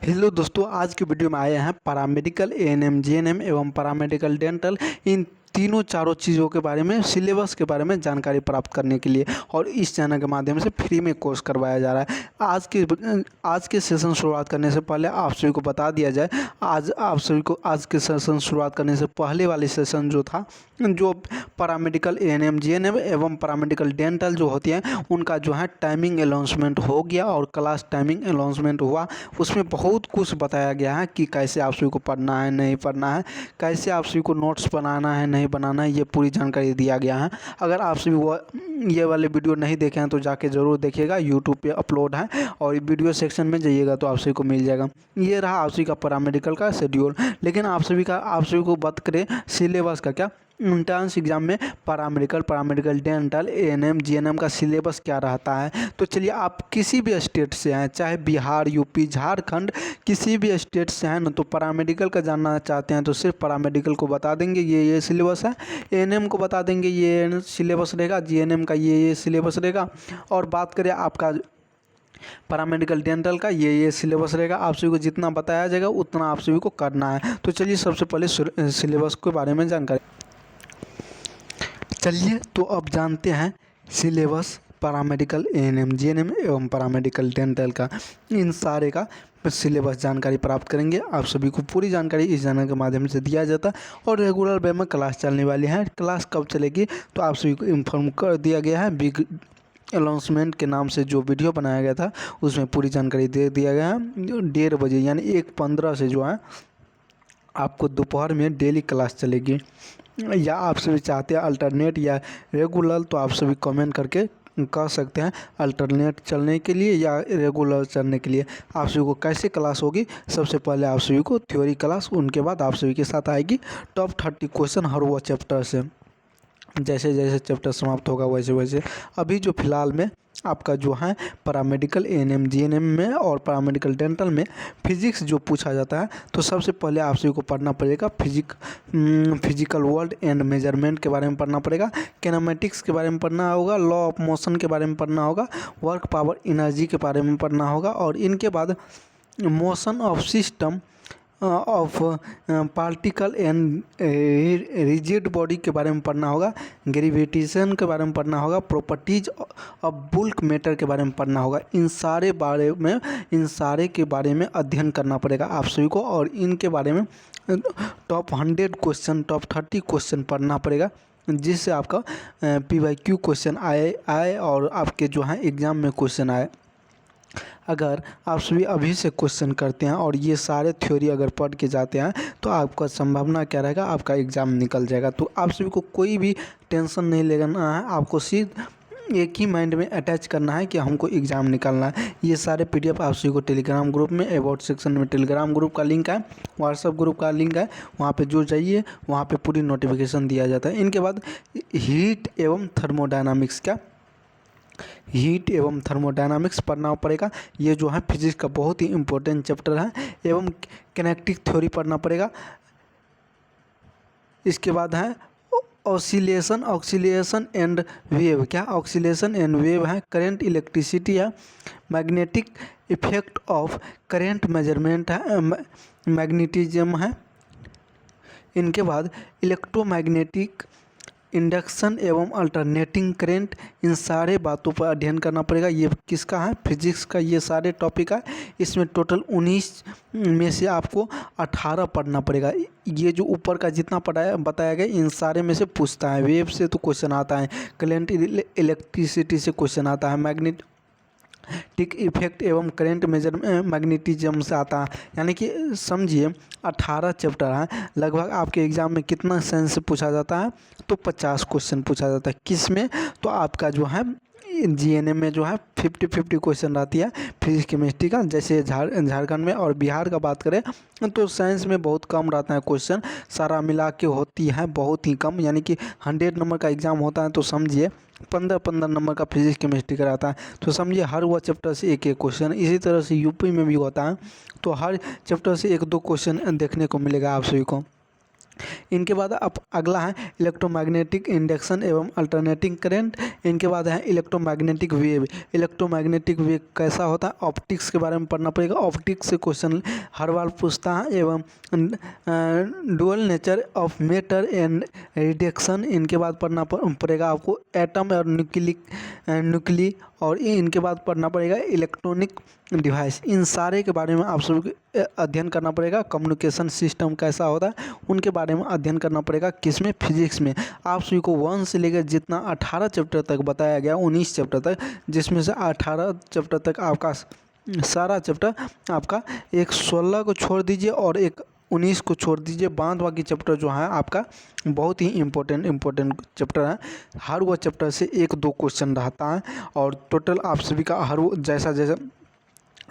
Hello दोस्तों, आज की वीडियो में आए हैं पैरामेडिकल एएनएम जीएनएम एवं पैरामेडिकल डेंटल इन तीनों चारों चीज़ों के बारे में सिलेबस के बारे में जानकारी प्राप्त करने के लिए और इस चैनल के माध्यम से फ्री में कोर्स करवाया जा रहा है। आज के सेशन शुरुआत करने से पहले आप सभी को बता दिया जाए, आज के सेशन शुरुआत करने से पहले वाली सेशन जो था, जो पैरामेडिकल एएनएम जीएनएम एवं पैरामेडिकल डेंटल जो होती हैं उनका जो है टाइमिंग अनाउंसमेंट हो गया और क्लास टाइमिंग अनाउंसमेंट हुआ। उसमें बहुत कुछ बताया गया है कि कैसे आप सभी को पढ़ना है, नहीं पढ़ना है, कैसे आप सभी को नोट्स बनाना है, नहीं बनाना है, ये पूरी जानकारी दिया गया है। अगर आप सभी ये वाले वीडियो नहीं देखे हैं तो जाके ज़रूर देखिएगा, यूट्यूब पे अपलोड है और वीडियो सेक्शन में जाइएगा तो आप सभी को मिल जाएगा। ये रहा आप सभी का पैरामेडिकल का शेड्यूल। लेकिन आप सभी को बात करें सिलेबस का, क्या एंट्रेंस एग्जाम में पैरामेडिकल डेंटल एएनएम जीएनएम का सिलेबस क्या रहता है। तो चलिए, आप किसी भी स्टेट से हैं, चाहे बिहार, यूपी, झारखंड, किसी भी स्टेट से हैं ना, तो पैरामेडिकल का जानना चाहते हैं तो सिर्फ पैरामेडिकल को बता देंगे ये सिलेबस है, एएनएम को बता देंगे ये सिलेबस रहेगा, जीएनएम का ये सिलेबस रहेगा। और बात करें आपका पैरामेडिकल डेंटल का ये सिलेबस रहेगा। आप सभी को जितना बताया जाएगा उतना आप सभी को करना है। तो चलिए, सबसे पहले सिलेबस के बारे में जानकारी। चलिए तो अब जानते हैं सिलेबस पैरामेडिकल एएनएम जीएनएम एवं पैरामेडिकल डेंटल का, इन सारे का सिलेबस जानकारी प्राप्त करेंगे। आप सभी को पूरी जानकारी इस चैनल के माध्यम से दिया जाता है और रेगुलर वे में क्लास चलने वाली है। क्लास कब चलेगी तो आप सभी को इन्फॉर्म कर दिया गया है। बिग अनाउंसमेंट के नाम से जो वीडियो बनाया गया था उसमें पूरी जानकारी दे दिया गया है। 1:30 बजे यानी 1:15 से जो है आपको दोपहर में डेली क्लास चलेगी। या आप सभी चाहते हैं अल्टरनेट या रेगुलर, तो आप सभी कमेंट करके कह सकते हैं अल्टरनेट चलने के लिए या रेगुलर चलने के लिए। आप सभी को कैसे क्लास होगी, सबसे पहले आप सभी को थ्योरी क्लास, उनके बाद आप सभी के साथ आएगी टॉप 30 क्वेश्चन हर वो चैप्टर से। जैसे जैसे चैप्टर समाप्त होगा वैसे वैसे अभी जो फिलहाल में आपका जो है पैरामेडिकल एएनएम जीएनएम में और पैरामेडिकल डेंटल में फिजिक्स जो पूछा जाता है, तो सबसे पहले आप सभी को पढ़ना पड़ेगा फिजिकल वर्ल्ड एंड मेजरमेंट के बारे में पढ़ना पड़ेगा, किनेमेटिक्स के बारे में पढ़ना होगा, लॉ ऑफ मोशन के बारे में पढ़ना होगा, वर्क पावर एनर्जी के बारे में पढ़ना होगा और इनके बाद motion of system of particle and rigid body के बारे में पढ़ना होगा, ग्रेविटेशन के बारे में पढ़ना होगा, प्रॉपर्टीज ऑफ बुल्क मैटर के बारे में पढ़ना होगा। इन सारे के बारे में अध्ययन करना पड़ेगा आप सभी को और इनके बारे में टॉप 100 क्वेश्चन, टॉप 30 क्वेश्चन पढ़ना पड़ेगा, जिससे आपका PYQ क्वेश्चन आए और आपके जो है एग्ज़ाम में क्वेश्चन आए। अगर आप सभी अभी से क्वेश्चन करते हैं और ये सारे थ्योरी अगर पढ़ के जाते हैं तो आपका संभावना क्या रहेगा, आपका एग्ज़ाम निकल जाएगा। तो आप सभी को कोई भी टेंशन नहीं लेना है, आपको सिर्फ एक ही माइंड में अटैच करना है कि हमको एग्ज़ाम निकालना है। ये सारे PDF आप सभी को टेलीग्राम ग्रुप में, अबाउट सेक्शन में टेलीग्राम ग्रुप का लिंक है, व्हाट्सएप ग्रुप का लिंक है, वहाँ पे जुड़ जाइए, वहाँ पे पूरी नोटिफिकेशन दिया जाता है। इनके बाद हीट एवं थर्मोडायनामिक्स, क्या हीट एवं थर्मोडायनामिक्स पढ़ना पड़ेगा। ये जो है फिजिक्स का बहुत ही इम्पोर्टेंट चैप्टर है। एवं किनेटिक थ्योरी पढ़ना पड़ेगा। इसके बाद है ऑक्सीलेशन एंड वेव, क्या ऑक्सीलेशन एंड वेव है, करेंट इलेक्ट्रिसिटी है, magnetic effect of current measurement है, मैग्नेटिज्म है। इनके बाद इलेक्ट्रोमैग्नेटिक इंडक्शन एवं अल्टरनेटिंग करेंट, इन सारे बातों पर अध्ययन करना पड़ेगा। ये किसका है, फिजिक्स का, ये सारे टॉपिक है। इसमें टोटल 19 में से आपको 18 पढ़ना पड़ेगा। ये जो ऊपर का जितना बताया गया इन सारे में से पूछता है। वेव से तो क्वेश्चन आता है, करंट इलेक्ट्रिसिटी से क्वेश्चन आता है, मैग्नेटिक इफेक्ट एवं करेंट मेजर मैग्नेटिज्म से आता है। यानी कि समझिए 18 चैप्टर हैं। लगभग आपके एग्ज़ाम में कितना साइंस से पूछा जाता है, तो 50 क्वेश्चन पूछा जाता है। किस में, तो आपका जो है जीएनएम में जो है 50-50 क्वेश्चन रहती है फिजिक्स केमिस्ट्री का। जैसे झारखंड में और बिहार का बात करें तो साइंस में बहुत कम रहता है क्वेश्चन, सारा मिला के होती है बहुत ही कम। यानी कि 100 नंबर का एग्ज़ाम होता है तो समझिए 15-15 नंबर का फिजिक्स केमिस्ट्री का रहता है। तो समझिए हर वह चैप्टर से एक एक क्वेश्चन। इसी तरह से यूपी में भी होता है, तो हर चैप्टर से 1-2 क्वेश्चन देखने को मिलेगा आप सभी को। इनके बाद अब अगला है इलेक्ट्रोमैग्नेटिक इंडक्शन एवं अल्टरनेटिंग करंट। इनके बाद है इलेक्ट्रोमैग्नेटिक वेव। इलेक्ट्रोमैग्नेटिक वेव कैसा होता है, ऑप्टिक्स के बारे में पढ़ना पड़ेगा। ऑप्टिक्स से क्वेश्चन हर बार पूछता है। एवं dual nature of matter and reduction. इनके बाद पढ़ना पड़ेगा आपको एटम और न्यूक्ली। और इनके बाद पढ़ना पड़ेगा इलेक्ट्रॉनिक डिवाइस। इन सारे के बारे में आप सभी को अध्ययन करना पड़ेगा। कम्युनिकेशन सिस्टम कैसा होता है उनके बारे में अध्ययन करना पड़ेगा। किसमें, फिजिक्स में। आप सभी को 1 से लेकर जितना 18 चैप्टर तक बताया गया, 19 चैप्टर तक, जिसमें से 18 चैप्टर तक आपका सारा चैप्टर आपका एक 16 को छोड़ दीजिए और एक 19 को छोड़ दीजिए। बाकी चैप्टर जो है आपका बहुत ही इम्पोर्टेंट चैप्टर है। हर वो चैप्टर से 1-2 क्वेश्चन रहता है। और टोटल आप सभी का हर वो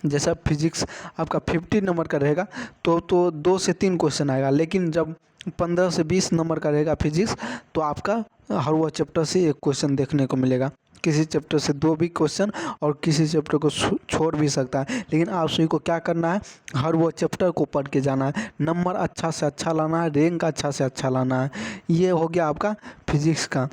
जैसा फिजिक्स आपका 50 नंबर का रहेगा तो 2 से 3 क्वेश्चन आएगा। लेकिन जब 15 से 20 नंबर का रहेगा फिजिक्स तो आपका हर वो चैप्टर से 1 क्वेश्चन देखने को मिलेगा। किसी चैप्टर से 2 भी क्वेश्चन और किसी चैप्टर को छोड़ भी सकता है। लेकिन आप सभी को क्या करना है, हर वो चैप्टर को पढ़ के जाना है। नंबर अच्छा से अच्छा लाना है, रैंक अच्छा से अच्छा लाना है। ये हो गया आपका फिजिक्स का।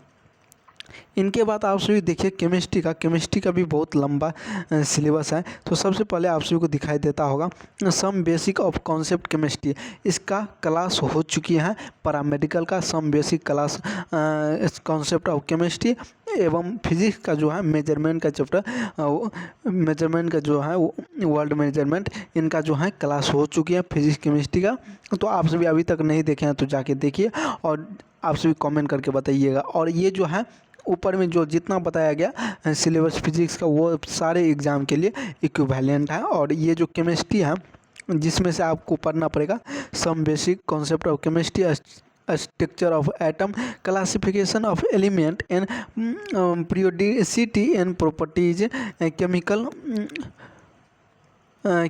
इनके बाद आप सभी देखिए केमिस्ट्री का भी बहुत लंबा सिलेबस है। तो सबसे पहले आप सभी को दिखाई देता होगा some basic of concept chemistry. इसका क्लास हो चुकी है पैरामेडिकल का some basic class concept of chemistry. एवं फिजिक्स का जो है मेजरमेंट का चैप्टर, मेजरमेंट का जो है वर्ल्ड मेजरमेंट, इनका जो है क्लास हो चुकी है फिजिक्स केमिस्ट्री का। तो आप सभी अभी तक नहीं देखे हैं तो जाके देखिए और आप सभी कमेंट करके बताइएगा। और ये जो है ऊपर में जो जितना बताया गया सिलेबस फिजिक्स का वो सारे एग्ज़ाम के लिए इक्विवेलेंट है। और ये जो केमिस्ट्री है जिसमें से आपको पढ़ना पड़ेगा some basic concept of chemistry, structure of atom, classification of element and periodicity and properties,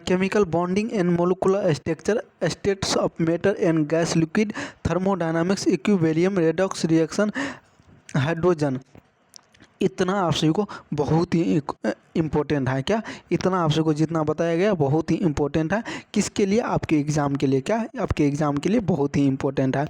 chemical bonding and molecular structure, states of matter and gas liquid, thermodynamics, equilibrium, redox reaction, hydrogen. इतना आप सभी को बहुत ही important है। क्या इतना आप सभी को जितना बताया गया बहुत ही इम्पोर्टेंट है। किसके लिए, आपके एग्ज़ाम के लिए। क्या आपके एग्ज़ाम के लिए बहुत ही इम्पोर्टेंट है।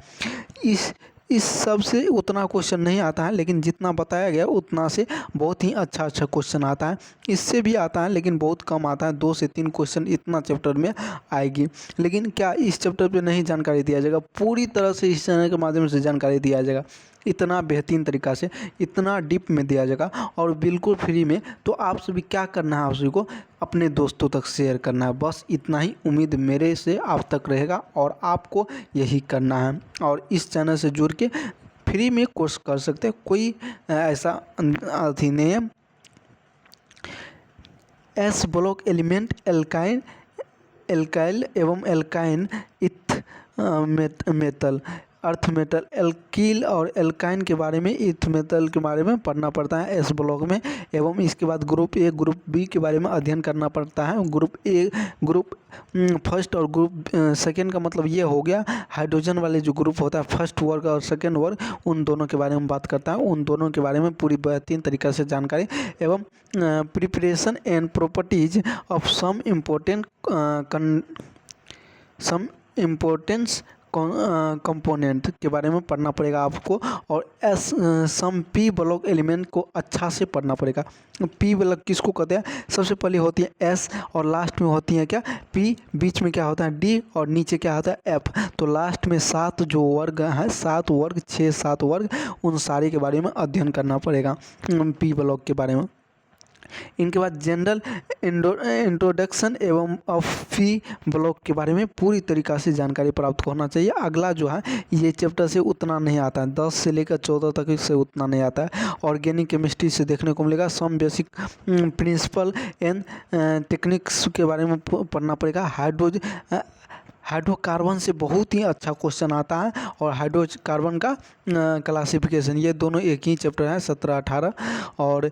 इस सब से उतना क्वेश्चन नहीं आता है, लेकिन जितना बताया गया उतना से बहुत ही अच्छा क्वेश्चन आता है। इससे भी आता है लेकिन बहुत कम आता है। 2 से 3 क्वेश्चन इतना चैप्टर में आएगी। लेकिन क्या इस चैप्टर पे नहीं जानकारी दिया जाएगा, पूरी तरह से इस चैनल के माध्यम से जानकारी दिया जाएगा। इतना बेहतरीन तरीक़ा से, इतना डीप में दिया जाएगा और बिल्कुल फ्री में। तो आप सभी क्या करना है, आप सभी को अपने दोस्तों तक शेयर करना है। बस इतना ही उम्मीद मेरे से आप तक रहेगा और आपको यही करना है। और इस चैनल से जुड़ के फ्री में कोर्स कर सकते हैं, कोई ऐसा अथी नहीं है। एस ब्लॉक एलिमेंट, एल्काइल एवं एल्काइन इथ मेटल, अर्थ मेटल, एल्कील और एल्काइन के बारे में, इथ मेटल के बारे में पढ़ना पड़ता है एस ब्लॉक में। एवं इसके बाद ग्रुप ए ग्रुप बी के बारे में अध्ययन करना पड़ता है। ग्रुप फर्स्ट और ग्रुप सेकेंड का मतलब ये हो गया हाइड्रोजन वाले जो ग्रुप होता है फर्स्ट वर्ग और सेकेंड वर्ग, उन दोनों के बारे में बात करता है। उन दोनों के बारे में पूरी बेहतरीन तरीक़े से जानकारी। एवं preparation and properties of some importance component के बारे में पढ़ना पड़ेगा आपको। और सम पी ब्लॉक एलिमेंट को अच्छा से पढ़ना पड़ेगा। पी ब्लॉक किसको कहते हैं, सबसे पहले होती है एस और लास्ट में होती है क्या पी, बीच में क्या होता है डी और नीचे क्या होता है एफ। तो लास्ट में 7 जो वर्ग हैं, 7 वर्ग 6-7 वर्ग, उन सारे के बारे में अध्ययन करना पड़ेगा पी ब्लॉक के बारे में। इनके बाद जनरल इंट्रोडक्शन एवं ऑफ पी ब्लॉक के बारे में पूरी तरीक़ा से जानकारी प्राप्त होना चाहिए। अगला जो है ये चैप्टर से उतना नहीं आता है, 10 से लेकर 14 तक से उतना नहीं आता है। ऑर्गेनिक केमिस्ट्री से देखने को मिलेगा some basic principle and techniques के बारे में पढ़ना पड़ेगा। हाइड्रोकार्बन से बहुत ही अच्छा क्वेश्चन आता है और हाइड्रोकार्बन का क्लासिफिकेशन, ये दोनों एक ही चैप्टर है 17-18। और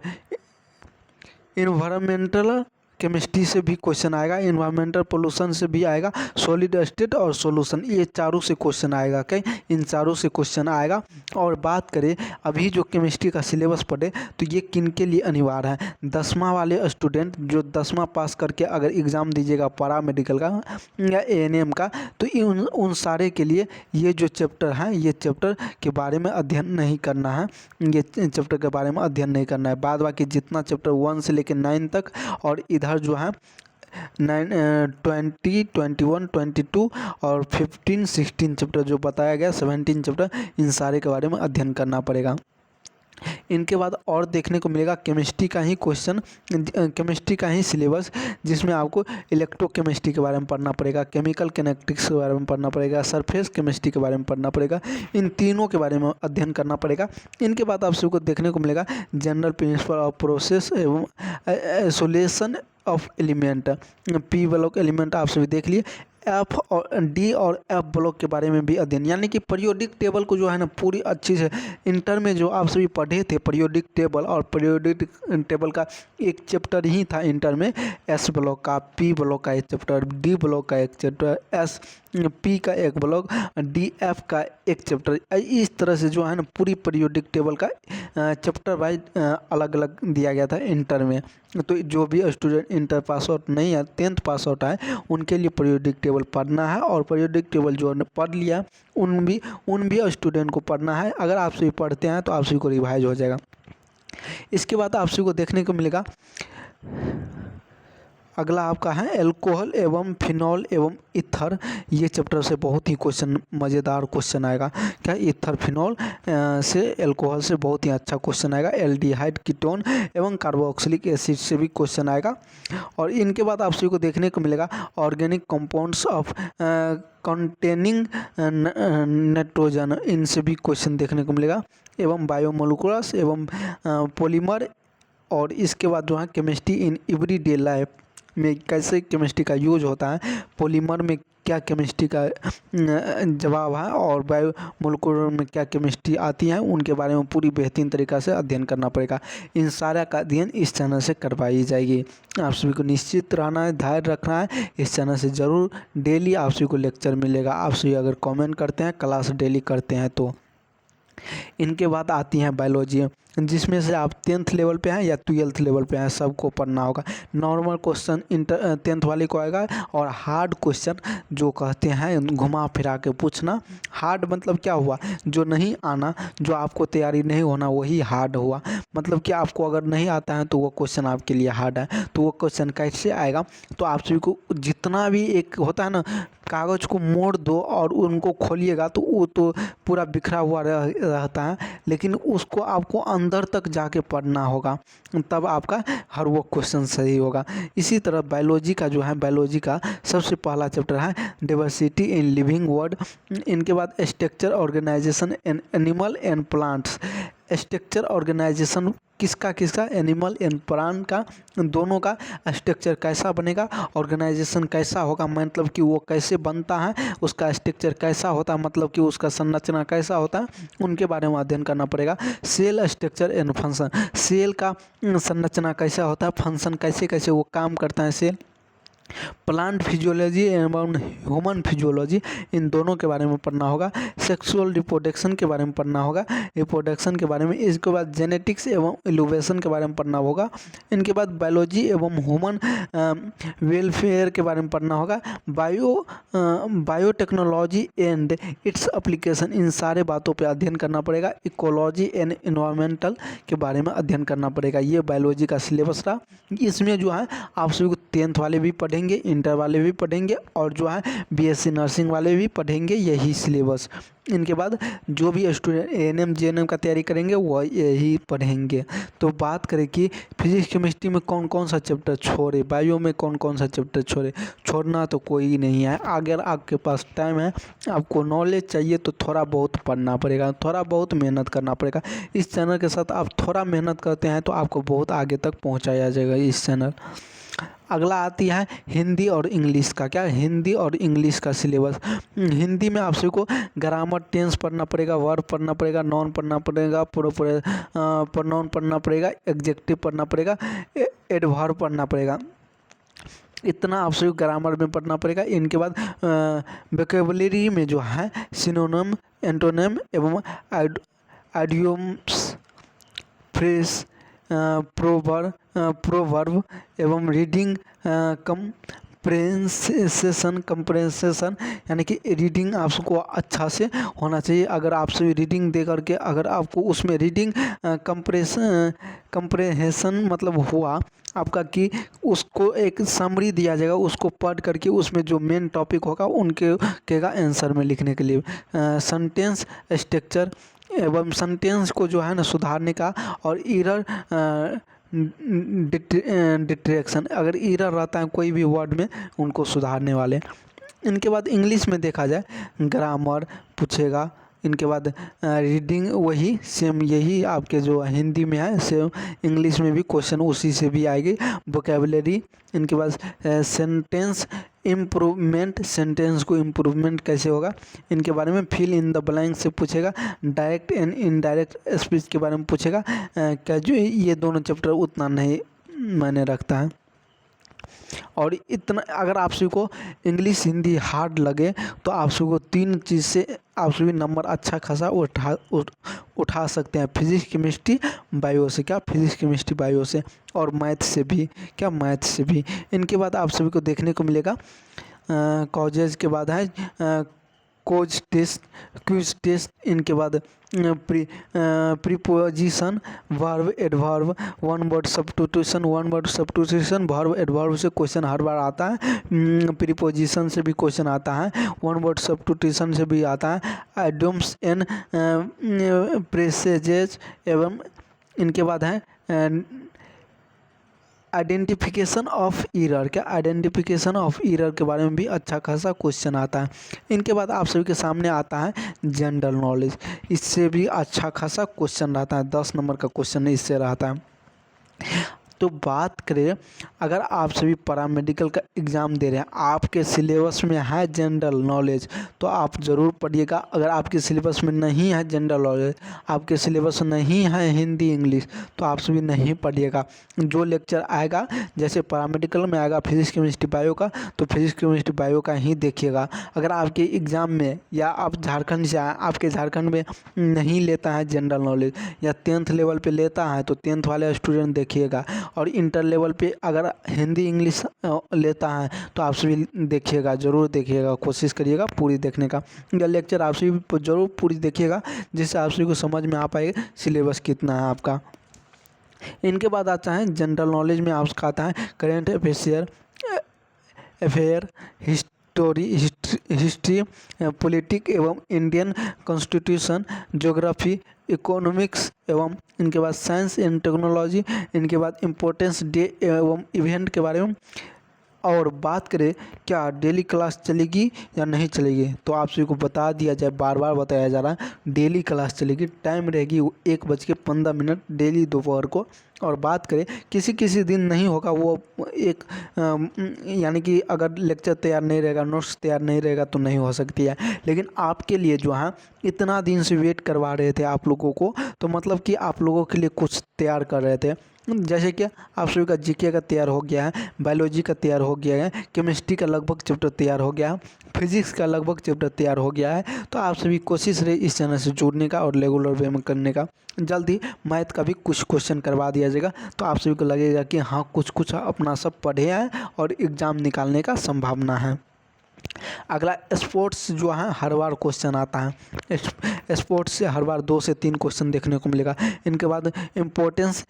इन्वायरमेंटल केमिस्ट्री से भी क्वेश्चन आएगा, इन्वायरमेंटल पोल्यूशन से भी आएगा, सॉलिड स्टेट और सॉल्यूशन, ये चारों से क्वेश्चन आएगा। क्या इन चारों से क्वेश्चन आएगा। और बात करें अभी जो केमिस्ट्री का सिलेबस पढ़े तो ये किन के लिए अनिवार्य है, 10वां वाले स्टूडेंट जो 10वां पास करके अगर एग्ज़ाम दीजिएगा पैरा मेडिकल का या एएनएम का, तो उन सारे के लिए ये जो चैप्टर है, ये चैप्टर के बारे में अध्ययन नहीं करना है, ये चैप्टर के बारे में अध्ययन नहीं करना है। बाद बाकी जितना चैप्टर 1 से लेकर 9 तक और इधर जो है 20, 21, 22 और 15, 16 चैप्टर जो बताया गया, 17 चैप्टर, इन सारे के बारे में अध्ययन करना पड़ेगा। इनके बाद और देखने को मिलेगा केमिस्ट्री का ही क्वेश्चन, केमिस्ट्री का ही सिलेबस, जिसमें आपको इलेक्ट्रोकेमिस्ट्री के बारे में पढ़ना पड़ेगा, केमिकल किनेटिक्स के बारे में पढ़ना पड़ेगा, सरफेस केमिस्ट्री के बारे में पढ़ना पड़ेगा, इन तीनों के बारे में अध्ययन करना पड़ेगा। इनके बाद आप सबको देखने को मिलेगा जनरल प्रिंसिपल ऑफ प्रोसेस एवं isolation of element, P block element आप सभी देख लिए। एफ और डी और एफ ब्लॉक के बारे में भी अध्ययन, यानी कि पीरियोडिक टेबल को जो है ना पूरी अच्छी से इंटर में जो आप सभी पढ़े थे पीरियोडिक टेबल, और पीरियोडिक टेबल का एक चैप्टर ही था इंटर में, एस ब्लॉक का, पी ब्लॉक का एक चैप्टर, डी ब्लॉक का एक चैप्टर, एस पी का एक ब्लॉक, डी एफ का एक चैप्टर, इस तरह से जो है ना पूरी पीरियोडिक टेबल का चैप्टर वाइज अलग अलग दिया गया था इंटर में। तो जो भी स्टूडेंट इंटर पास आउट नहीं है, 10th पास आउट है, उनके लिए पीरियोडिक टेबल पढ़ना है। और पीरियोडिक टेबल जो पढ़ लिया उन भी स्टूडेंट को पढ़ना है। अगर आप सभी पढ़ते हैं तो आप सभी को रिवाइज हो जाएगा। इसके बाद आप सभी को देखने को मिलेगा अगला आपका है एल्कोहल एवं फिनॉल एवं ईथर, ये चैप्टर से बहुत ही क्वेश्चन, मज़ेदार क्वेश्चन आएगा। क्या ईथर फिनॉल से, एल्कोहल से बहुत ही अच्छा क्वेश्चन आएगा। एल्डिहाइड, कीटोन एवं कार्बोक्सिलिक एसिड से भी क्वेश्चन आएगा। और इनके बाद आप सभी को देखने को मिलेगा organic compounds of containing nitrogen, इनसे भी क्वेश्चन देखने को मिलेगा, एवं बायोमोलिकुलर्स एवं पॉलीमर। और इसके बाद जो है केमिस्ट्री इन एवरीडे लाइफ में कैसे केमिस्ट्री का यूज होता है, पॉलीमर में क्या केमिस्ट्री का जवाब है, और बायोमोलिकुलर में क्या केमिस्ट्री आती है, उनके बारे में पूरी बेहतरीन तरीक़ा से अध्ययन करना पड़ेगा। इन सारा का अध्ययन इस चैनल से करवाई जाएगी। आप सभी को निश्चित रहना है, धैर्य रखना है। इस चैनल से ज़रूर डेली आप सभी को लेक्चर मिलेगा। आप सभी अगर कमेंट करते हैं, क्लास डेली करते हैं तो। इनके बाद आती हैं बायोलॉजी, जिसमें से आप 10th लेवल पे हैं या 12th लेवल पे हैं, सबको पढ़ना होगा। नॉर्मल क्वेश्चन 10th वाले को आएगा, और हार्ड क्वेश्चन जो कहते हैं घुमा फिरा के पूछना। हार्ड मतलब क्या हुआ, जो नहीं आना, जो आपको तैयारी नहीं होना, वही हार्ड हुआ। मतलब कि आपको अगर नहीं आता है तो वो क्वेश्चन आपके लिए हार्ड है। तो वो क्वेश्चन कैसे आएगा, तो आप सभी को जितना भी एक होता है ना, कागज़ को मोड़ दो और उनको खोलिएगा तो वो तो पूरा बिखरा हुआ रहता है, लेकिन उसको आपको अंदर तक जाके पढ़ना होगा, तब आपका हर वो क्वेश्चन सही होगा। इसी तरह बायोलॉजी का जो है, बायोलॉजी का सबसे पहला चैप्टर है डाइवर्सिटी इन लिविंग वर्ल्ड। इनके बाद structure organisation in animal and plants. Structure organisation किसका, एनिमल एंड प्लांट का, दोनों का स्ट्रक्चर कैसा बनेगा, ऑर्गेनाइजेशन कैसा होगा, मतलब कि वो कैसे बनता है, उसका स्ट्रक्चर कैसा होता है, मतलब कि उसका संरचना कैसा होता है, उनके बारे में अध्ययन करना पड़ेगा। Cell structure and function, cell का संरचना कैसा होता है, फंक्शन कैसे कैसे वो काम करता है सेल। प्लांट फिजियोलॉजी एवं ह्यूमन फिजियोलॉजी, इन दोनों के बारे में पढ़ना होगा। सेक्सुअल रिप्रोडक्शन के बारे में पढ़ना होगा, रिप्रोडक्शन के बारे में। इसके बाद जेनेटिक्स एवं इनोवेशन के बारे में पढ़ना होगा। इनके बाद बायोलॉजी एवं ह्यूमन वेलफेयर के बारे में पढ़ना होगा। बायोटेक्नोलॉजी एंड इट्स एप्लीकेशन, इन सारे बातों पे अध्ययन करना पड़ेगा। इकोलॉजी एंड इन्वायरमेंटल के बारे में अध्ययन करना पड़ेगा। ये बायोलॉजी का सिलेबस रहा। इसमें जो है आप सभी को 10th वाले भी पढ़ेंगे, इंटर वाले भी पढ़ेंगे, और जो है बीएससी नर्सिंग वाले भी पढ़ेंगे, यही सिलेबस। इनके बाद जो भी स्टूडेंट एएनएम जेएनएम का तैयारी करेंगे वो यही पढ़ेंगे। तो बात करें कि फिजिक्स केमिस्ट्री में कौन कौन सा चैप्टर छोड़े, बायो में कौन कौन सा चैप्टर छोड़े, छोड़ना तो कोई नहीं है। अगर आपके पास टाइम है, आपको नॉलेज चाहिए, तो थोड़ा बहुत पढ़ना पड़ेगा, थोड़ा बहुत मेहनत करना पड़ेगा। इस चैनल के साथ आप थोड़ा मेहनत करते हैं तो आपको बहुत आगे तक पहुँचाया जाएगा इस चैनल। अगला आती है हिंदी और इंग्लिश का। क्या, हिंदी और इंग्लिश का सिलेबस। हिंदी में आप सभी को ग्रामर, टेंस पढ़ना पड़ेगा, वर्ब पढ़ना पड़ेगा, नाउन पढ़ना पड़ेगा, प्रोनाउन पढ़ना पड़ेगा, एडजेक्टिव पढ़ना पड़ेगा, एडवर्ब पढ़ना पड़ेगा। इतना आप सभी ग्रामर में पढ़ना पड़ेगा। इनके बाद वोकैबुलरी में जो है सिनोनिम, एंटोनिम एवं आइडियम्स, फ्रेज, प्रोवर्ब एवं रीडिंग कंप्रेंसेशन यानी कि रीडिंग आपको अच्छा से होना चाहिए। अगर आप सभी रीडिंग दे करके अगर आपको उसमें रीडिंग कंप्रेहेंशन मतलब हुआ आपका कि उसको एक समरी दिया जाएगा, उसको पढ़ करके उसमें जो मेन टॉपिक होगा उनके कहेगा आंसर में लिखने के लिए। सेंटेंस स्ट्रक्चर एवं सेंटेंस को जो है ना सुधारने का, और एरर डिटेक्शन, अगर एरर रहता है कोई भी वर्ड में उनको सुधारने वाले। इनके बाद इंग्लिश में देखा जाए ग्रामर पूछेगा। इनके बाद रीडिंग वही सेम यही आपके जो हिंदी में है सेम इंग्लिश में भी क्वेश्चन उसी से भी आएगी। वोकैबुलरी, इनके बाद सेंटेंस इम्प्रूवमेंट, सेंटेंस को इम्प्रूवमेंट कैसे होगा इनके बारे में। फिल इन द ब्लैंक से पूछेगा। डायरेक्ट एंड इनडायरेक्ट स्पीच के बारे में पूछेगा। क्या जो ये दोनों चैप्टर उतना नहीं मायने रखता है। और इतना अगर आप सभी को इंग्लिश हिंदी हार्ड लगे तो आप सभी को 3 चीज़ से आप सभी नंबर अच्छा खासा उठा सकते हैं। फिजिक्स केमिस्ट्री बायो से, क्या फिजिक्स केमिस्ट्री बायो से, और मैथ से भी, क्या मैथ से भी। इनके बाद आप सभी को देखने को मिलेगा कॉजेज के बाद है कोज टेस्ट, क्विज टेस्ट। इनके बाद preposition, verb, adverb, one word substitution, verb adverb से क्वेश्चन हर बार आता है। प्रीपोजिशन से भी क्वेश्चन आता है, वन वर्ड सब्स्टिट्यूशन से भी आता है। आइडियम्स एंड प्रेसेजेज एवं इनके बाद है आइडेंटिफिकेशन ऑफ एरर, क्या आइडेंटिफिकेशन ऑफ एरर के बारे में भी अच्छा खासा क्वेश्चन आता है। इनके बाद आप सभी के सामने आता है जनरल नॉलेज, इससे भी अच्छा खासा क्वेश्चन रहता है, 10 नंबर का क्वेश्चन इससे रहता है। तो बात करें अगर आप सभी पैरामेडिकल का एग्ज़ाम दे रहे हैं, आपके सिलेबस में है जनरल नॉलेज तो आप ज़रूर पढ़िएगा। अगर आपके सिलेबस में नहीं है जनरल नॉलेज, आपके सिलेबस में नहीं है हिंदी इंग्लिश, तो आप सभी नहीं पढ़िएगा। जो लेक्चर आएगा जैसे पैरामेडिकल में आएगा फिजिक्स केमिस्ट्री बायो का, तो फिजिक्स केमिस्ट्री बायो का ही देखिएगा। अगर आपके एग्ज़ाम में या आप झारखंड से आए, आपके झारखंड में नहीं लेता है जनरल नॉलेज या 10th लेवल पे लेता है तो 10th वाले स्टूडेंट देखिएगा। और इंटर लेवल पे अगर हिंदी इंग्लिश लेता है तो आप सभी देखिएगा, ज़रूर देखिएगा, कोशिश करिएगा पूरी देखने का। यह लेक्चर आप सभी ज़रूर पूरी देखिएगा जिससे आप सभी को समझ में आ पाएगा सिलेबस कितना है आपका। इनके बाद आता है जनरल नॉलेज में आपका आता है करेंट अफेयर, हिस्ट्री, पॉलिटिक एवं इंडियन कॉन्स्टिट्यूशन, ज्योग्राफी, इकोनॉमिक्स एवं इनके बाद साइंस एंड टेक्नोलॉजी। इनके बाद इम्पोर्टेंस डे एवं इवेंट के बारे में। और बात करें क्या डेली क्लास चलेगी या नहीं चलेगी, तो आप सभी को बता दिया जाए, बार बार बताया जा रहा है डेली क्लास चलेगी। टाइम रहेगी 1:15 डेली दोपहर को। और बात करें किसी किसी दिन नहीं होगा, वो एक यानी कि अगर लेक्चर तैयार नहीं रहेगा, नोट्स तैयार नहीं रहेगा तो नहीं हो सकती है। लेकिन आपके लिए जो है इतना दिन से वेट करवा रहे थे आप लोगों को, तो मतलब कि आप लोगों के लिए कुछ तैयार कर रहे थे। जैसे कि आप सभी का जीके का तैयार हो गया है, बायोलॉजी का तैयार हो गया है, केमिस्ट्री का लगभग चैप्टर तैयार हो गया है, फिजिक्स का लगभग चैप्टर तैयार हो गया है। तो आप सभी कोशिश रहे इस चैनल से जुड़ने का और रेगुलर वे में करने का। जल्दी मैथ का भी कुछ क्वेश्चन करवा दिया जाएगा, तो आप सभी को लगेगा कि हाँ कुछ अपना सब पढ़े हैं और एग्ज़ाम निकालने का संभावना है। अगला स्पोर्ट्स जो है हर बार क्वेश्चन आता है, स्पोर्ट्स से हर बार 2 से 3 क्वेश्चन देखने को मिलेगा। इनके बाद इम्पोर्टेंस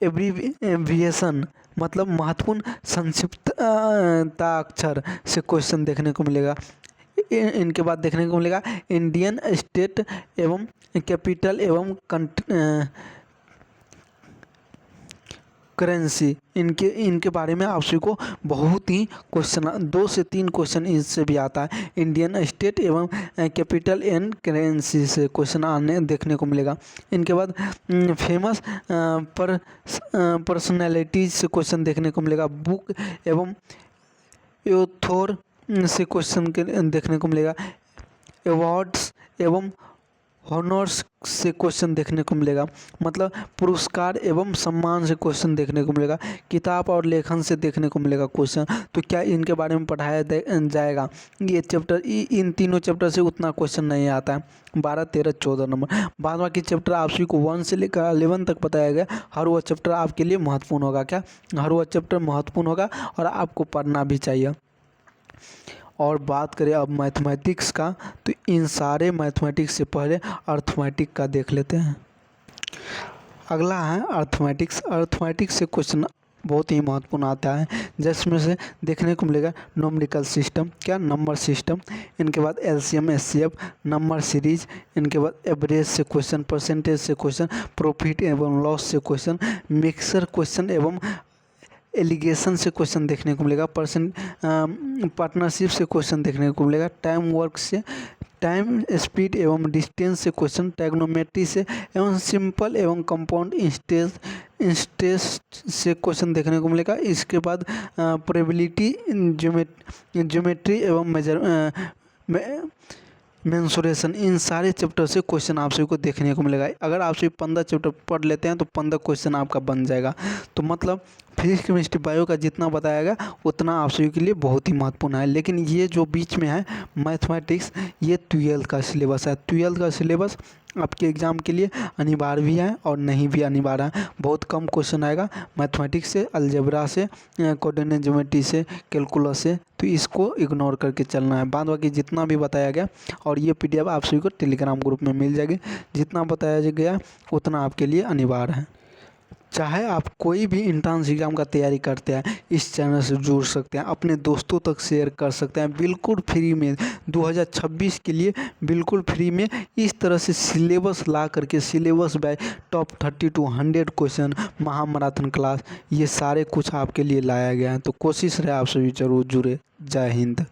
एब्रीविएशन मतलब महत्वपूर्ण संक्षिप्तता अक्षर से क्वेश्चन देखने को मिलेगा। इनके बाद देखने को मिलेगा इंडियन स्टेट एवं कैपिटल एवं करेंसी। इनके बारे में आप सभी को बहुत ही क्वेश्चन 2 से 3 क्वेश्चन इससे भी आता है। इंडियन स्टेट एवं कैपिटल एंड करेंसी से क्वेश्चन आने देखने को मिलेगा। इनके बाद फेमस पर्सनैलिटीज से क्वेश्चन देखने को मिलेगा। बुक एवं ऑथर से क्वेश्चन देखने को मिलेगा। अवार्ड्स एवं हॉनर्स से क्वेश्चन देखने को मिलेगा, मतलब पुरस्कार एवं सम्मान से क्वेश्चन देखने को मिलेगा। किताब और लेखन से देखने को मिलेगा क्वेश्चन। तो क्या इनके बारे में पढ़ाया जाएगा? ये चैप्टर इन तीनों चैप्टर से उतना क्वेश्चन नहीं आता है, 12, 13, 14 नंबर। बाद बाकी चैप्टर आप सभी को 1 से लेकर 11 तक बताया गया। हर वह चैप्टर आपके लिए महत्वपूर्ण होगा। क्या हर वह चैप्टर महत्वपूर्ण होगा और आपको पढ़ना भी चाहिए। और बात करें अब मैथमेटिक्स का, तो इन सारे मैथमेटिक्स से पहले अर्थमेटिक का देख लेते हैं। अगला है अर्थमेटिक्स। अर्थमेटिक्स से क्वेश्चन बहुत ही महत्वपूर्ण आता है, जिसमें से देखने को मिलेगा न्यूमेरिकल सिस्टम, क्या नंबर सिस्टम, इनके बाद एलसीएम एचसीएफ, नंबर सीरीज, इनके बाद एवरेज से क्वेश्चन, परसेंटेज से क्वेश्चन, प्रॉफिट एवं लॉस से क्वेश्चन, मिक्सर क्वेश्चन एवं एलिगेशन से क्वेश्चन देखने को मिलेगा, पार्टनरशिप से क्वेश्चन देखने को मिलेगा, टाइम वर्क से, टाइम स्पीड एवं डिस्टेंस से क्वेश्चन, ट्रिग्नोमेट्री से एवं सिंपल एवं कंपाउंड इंटरेस्ट से क्वेश्चन देखने को मिलेगा। इसके बाद प्रोबेबिलिटी, ज्योमेट्री एवं मेंसुरेशन, इन सारे चैप्टर से क्वेश्चन आप सभी को देखने को मिलेगा। अगर आप सभी 15 चैप्टर पढ़ लेते हैं तो 15 क्वेश्चन आपका बन जाएगा। तो मतलब फिजिक्स केमिस्ट्री बायो का जितना बताया गया उतना आप सभी के लिए बहुत ही महत्वपूर्ण है। लेकिन ये जो बीच में है मैथमेटिक्स, ये 12th का सिलेबस है। 12th का सिलेबस आपके एग्ज़ाम के लिए अनिवार्य भी है और नहीं भी अनिवार्य है। बहुत कम क्वेश्चन आएगा मैथमेटिक्स से, अलजेब्रा से, कोऑर्डिनेट ज्योमेट्री से, कैलकुलस से, तो इसको इग्नोर करके चलना है। बाद बाकी जितना भी बताया गया, और ये PDF आप सभी को टेलीग्राम ग्रुप में मिल जाएगी। जितना बताया गया उतना आपके लिए अनिवार्य है। चाहे आप कोई भी इंट्रेंस एग्ज़ाम का तैयारी करते हैं, इस चैनल से जुड़ सकते हैं, अपने दोस्तों तक शेयर कर सकते हैं बिल्कुल फ्री में। 2026 के लिए बिल्कुल फ्री में इस तरह से सिलेबस ला करके, syllabus by top 30 to 100 question, महामैराथन क्लास, ये सारे कुछ आपके लिए लाया गया है। तो कोशिश रहे आप सभी जरूर जुड़े। जय हिंद।